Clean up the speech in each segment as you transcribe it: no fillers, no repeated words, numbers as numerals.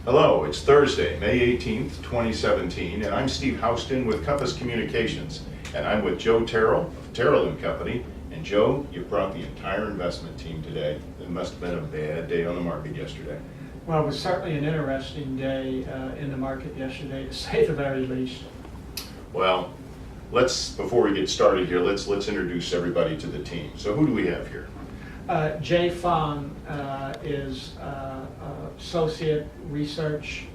Hello, it's Thursday, May 18th, 2017, and I'm Steve Houston with Compass Communications, and I'm with Joe Terril of Terril & Company. And Joe, you brought the entire investment team today. It must have been a bad day on the market yesterday. Well, it was certainly an interesting day in the market yesterday, to say the very least. Well, before we get started here, let's introduce everybody to the team. So who do we have here? Jay Fong is associate research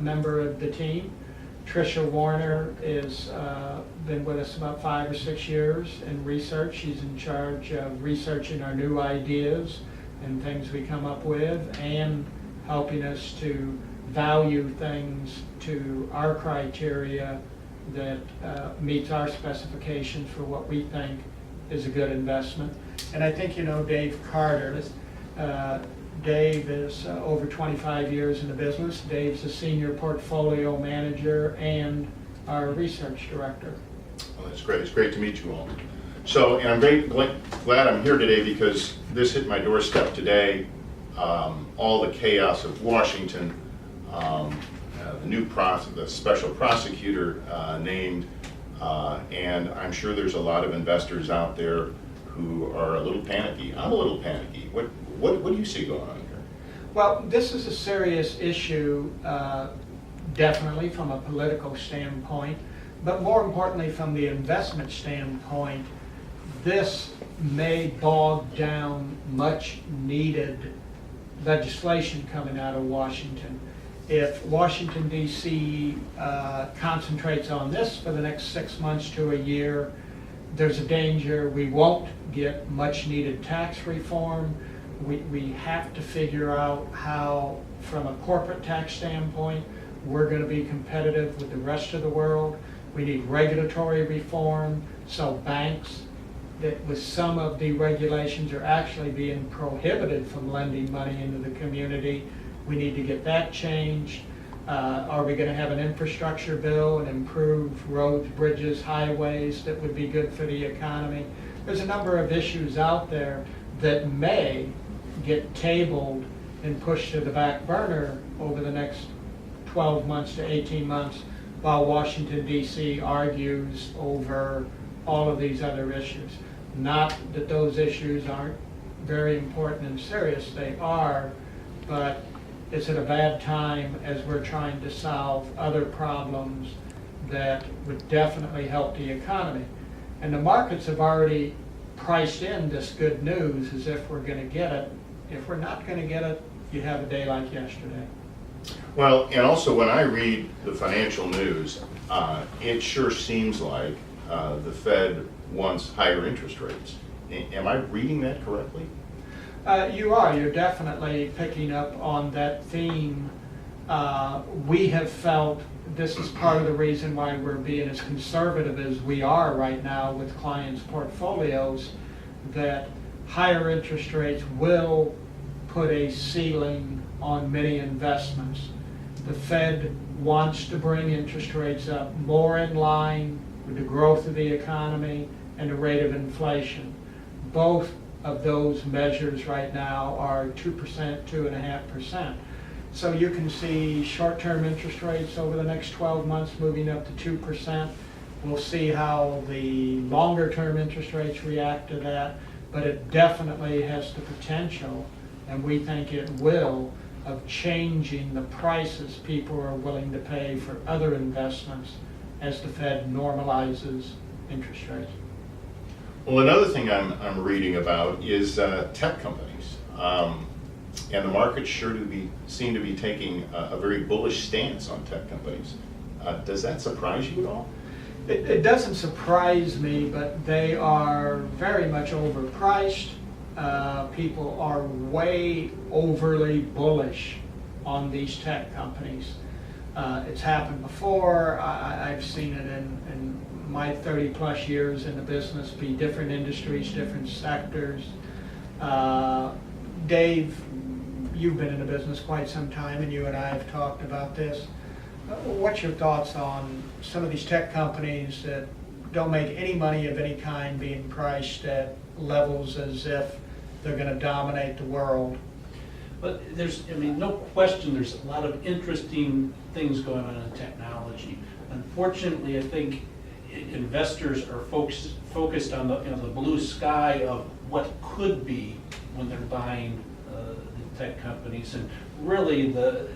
member of the team. Tricia Warner is been with us about 5 or 6 years in research. She's in charge of researching our new ideas and things we come up with, and helping us to value things to our criteria that meets our specifications for what we think is a good investment. And I think you know Dave Carter. Dave is over 25 years in the business. Dave's a senior portfolio manager and our research director. Well, that's great. It's great to meet you all. So, and I'm glad I'm here today because this hit my doorstep today. All the chaos of Washington, the special prosecutor named, and I'm sure there's a lot of investors out there who are a little panicky. I'm a little panicky. What do you see going on here? Well, this is a serious issue, definitely from a political standpoint, but more importantly from the investment standpoint. This may bog down much needed legislation coming out of Washington. If Washington, D.C. Concentrates on this for the next 6 months to a year, there's a danger we won't get much needed tax reform. We have to figure out how, from a corporate tax standpoint, we're going to be competitive with the rest of the world. We need regulatory reform, so banks that with some of the regulations are actually being prohibited from lending money into the community. We need to get that changed. Are we going to have an infrastructure bill and improve roads, bridges, highways that would be good for the economy? There's a number of issues out there that may get tabled and pushed to the back burner over the next 12 months to 18 months while Washington, D.C. argues over all of these other issues. Not that those issues aren't very important and serious, they are, but it's at a bad time as we're trying to solve other problems that would definitely help the economy. And the markets have already priced in this good news as if we're going to get it. If we're not going to get it, you have a day like yesterday. Well, and also when I read the financial news, it sure seems like the Fed wants higher interest rates. Am I reading that correctly? You are. You're definitely picking up on that theme. We have felt this is part of the reason why we're being as conservative as we are right now with clients' portfolios, that higher interest rates will put a ceiling on many investments. The Fed wants to bring interest rates up more in line with the growth of the economy and the rate of inflation. Both of those measures right now are 2%, 2.5%. So you can see short-term interest rates over the next 12 months moving up to 2%. We'll see how the longer-term interest rates react to that, but it definitely has the potential, and we think it will, of changing the prices people are willing to pay for other investments as the Fed normalizes interest rates. Well, another thing I'm reading about is tech companies, and the markets seem to be taking a very bullish stance on tech companies. Does that surprise you at all? It doesn't surprise me, but they are very much overpriced. People are way overly bullish on these tech companies. It's happened before. I've seen it in my 30 plus years in the business, be different industries, different sectors. Dave, you've been in the business quite some time, and you and I have talked about this. What's your thoughts on some of these tech companies that don't make any money of any kind being priced at levels as if they're going to dominate the world? But I mean, no question, there's a lot of interesting things going on in technology. Unfortunately, I think investors are focused on the blue sky of what could be when they're buying the tech companies, and really the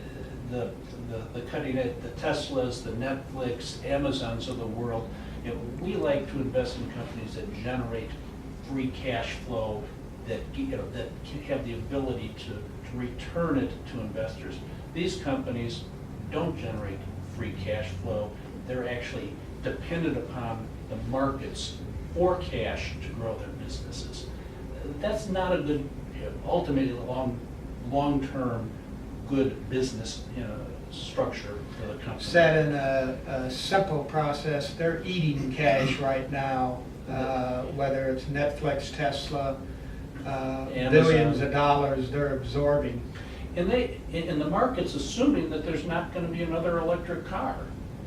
cutting edge, the Teslas, the Netflix, Amazons of the world. We like to invest in companies that generate free cash flow, that that have the ability to return it to investors. These companies don't generate free cash flow. They're actually dependent upon the markets for cash to grow their businesses. That's not a good, ultimately long-term good business structure for the company. Said in a simple process, they're eating cash right now, whether it's Netflix, Tesla, billions of dollars they're absorbing. And the market's assuming that there's not going to be another electric car.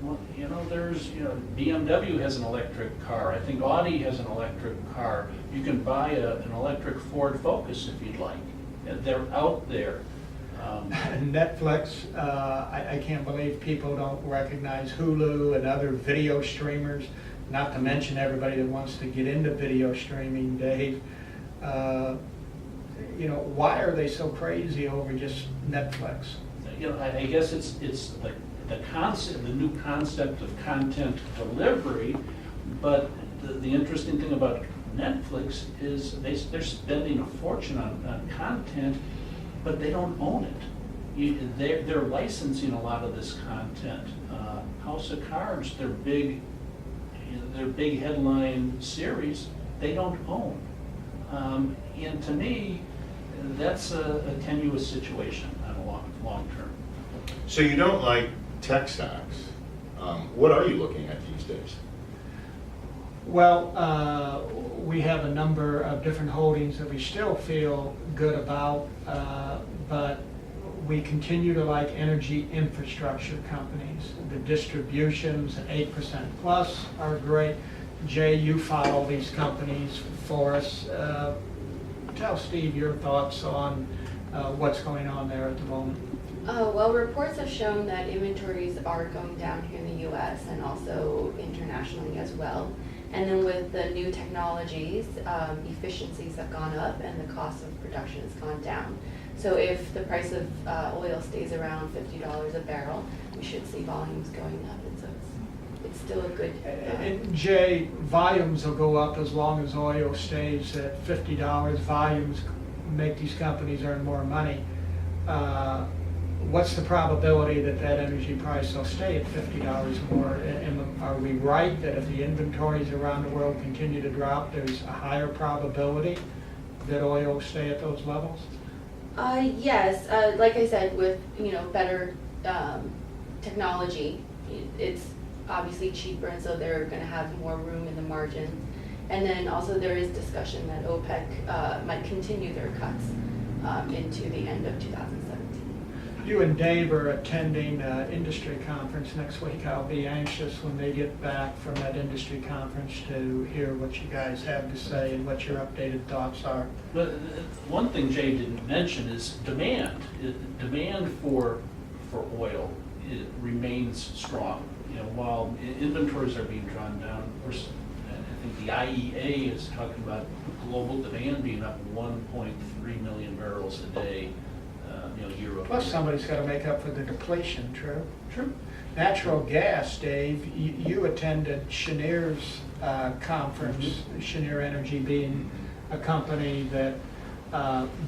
Well, there's, BMW has an electric car. I think Audi has an electric car. You can buy an electric Ford Focus if you'd like. They're out there. Netflix, I can't believe people don't recognize Hulu and other video streamers, not to mention everybody that wants to get into video streaming, Dave. Why are they so crazy over just Netflix? I guess it's the concept, the new concept of content delivery, but the interesting thing about Netflix is they're spending a fortune on content, but they don't own it. They're licensing a lot of this content. House of Cards, their big headline series, they don't own. And to me, that's a tenuous situation on a long term. So you don't like tech stocks. What are you looking at these days? Well, we have a number of different holdings that we still feel good about, but we continue to like energy infrastructure companies. The distributions at 8% plus are great. Jay, you follow these companies for us. Tell Steve your thoughts on what's going on there at the moment. Well, reports have shown that inventories are going down here in the U.S. and also internationally as well. And then with the new technologies, efficiencies have gone up and the cost of production has gone down. So if the price of oil stays around $50 a barrel, we should see volumes going up. And so it's still a good... And Jay, volumes will go up as long as oil stays at $50. Volumes make these companies earn more money. What's the probability that energy price will stay at $50 more? And are we right that if the inventories around the world continue to drop, there's a higher probability that oil will stay at those levels? Yes, like I said, with better technology, it's obviously cheaper, and so they're going to have more room in the margin. And then also there is discussion that OPEC might continue their cuts into the end of 2017. You and Dave are attending an industry conference next week. I'll be anxious when they get back from that industry conference to hear what you guys have to say and what your updated thoughts are. But one thing Jay didn't mention is demand. Demand for oil remains strong. While inventories are being drawn down, of course, I think the IEA is talking about global demand being up 1.3 million barrels a day. Year over Plus year. somebody's got to make up for the depletion, true? True. Natural gas, Dave, you attended Cheniere's conference, Cheniere Energy being a company that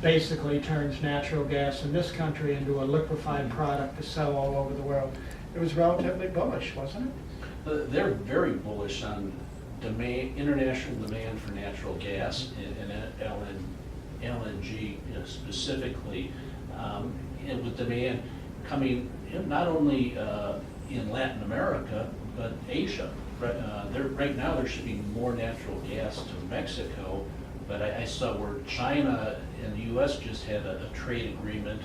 basically turns natural gas in this country into a liquefied product to sell all over the world. It was relatively bullish, wasn't it? They're very bullish on international demand for natural gas and LNG specifically. And with demand coming not only in Latin America, but Asia. Right now they're shipping more natural gas to Mexico, but I saw where China and the U.S. just had a trade agreement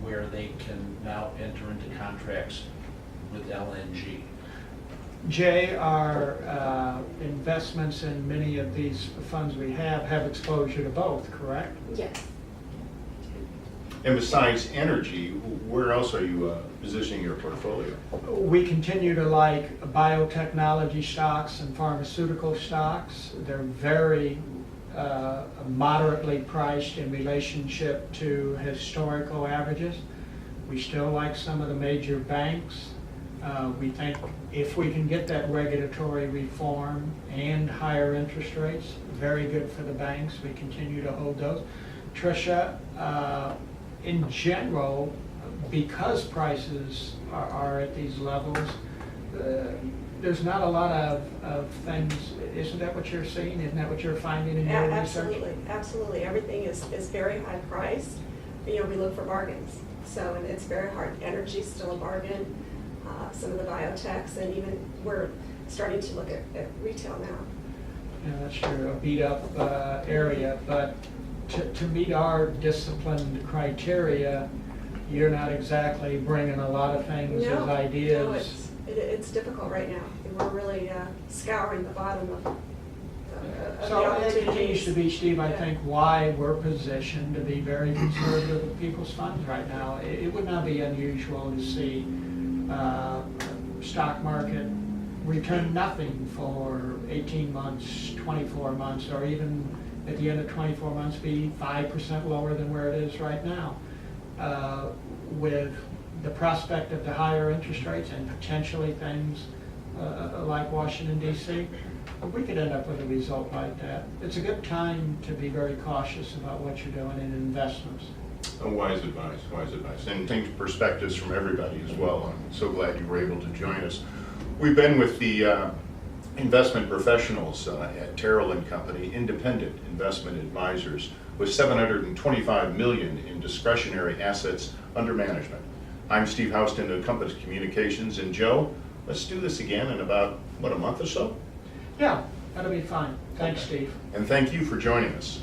where they can now enter into contracts with LNG. Jay, our investments in many of these funds we have exposure to both, correct? Yes. And besides energy, where else are you positioning your portfolio? We continue to like biotechnology stocks and pharmaceutical stocks. They're very moderately priced in relationship to historical averages. We still like some of the major banks. We think if we can get that regulatory reform and higher interest rates, very good for the banks. We continue to hold those. Tricia, in general, because prices are at these levels, there's not a lot of things. Isn't that what you're seeing? Isn't that what you're finding in your research? Absolutely. Everything is very high priced. You know, we look for bargains. So, and it's very hard. Energy's still a bargain. Some of the biotechs, and even we're starting to look at retail now. Yeah, that's true, a beat up area, but to meet our disciplined criteria, you're not exactly bringing a lot of things as ideas. No, it's difficult right now. We're really scouring the bottom of So the it continues opportunities. to be, Steve, I Yeah. think, why we're positioned to be very conservative with people's funds right now. It would not be unusual to see stock market return nothing for 18 months, 24 months, or even at the end of 24 months be 5% lower than where it is right now. With the prospect of the higher interest rates and potentially things like Washington DC, we could end up with a result like that. It's a good time to be very cautious about what you're doing in investments. Wise advice, and think perspectives from everybody as well. I'm so glad you were able to join us. We've been with the investment professionals at Terril Company, independent investment advisors with $725 million in discretionary assets under management. I'm Steve Houston of Compass Communications, and Joe, let's do this again in about, a month or so? Yeah, that'll be fine. Thanks, Okay. Steve. And thank you for joining us.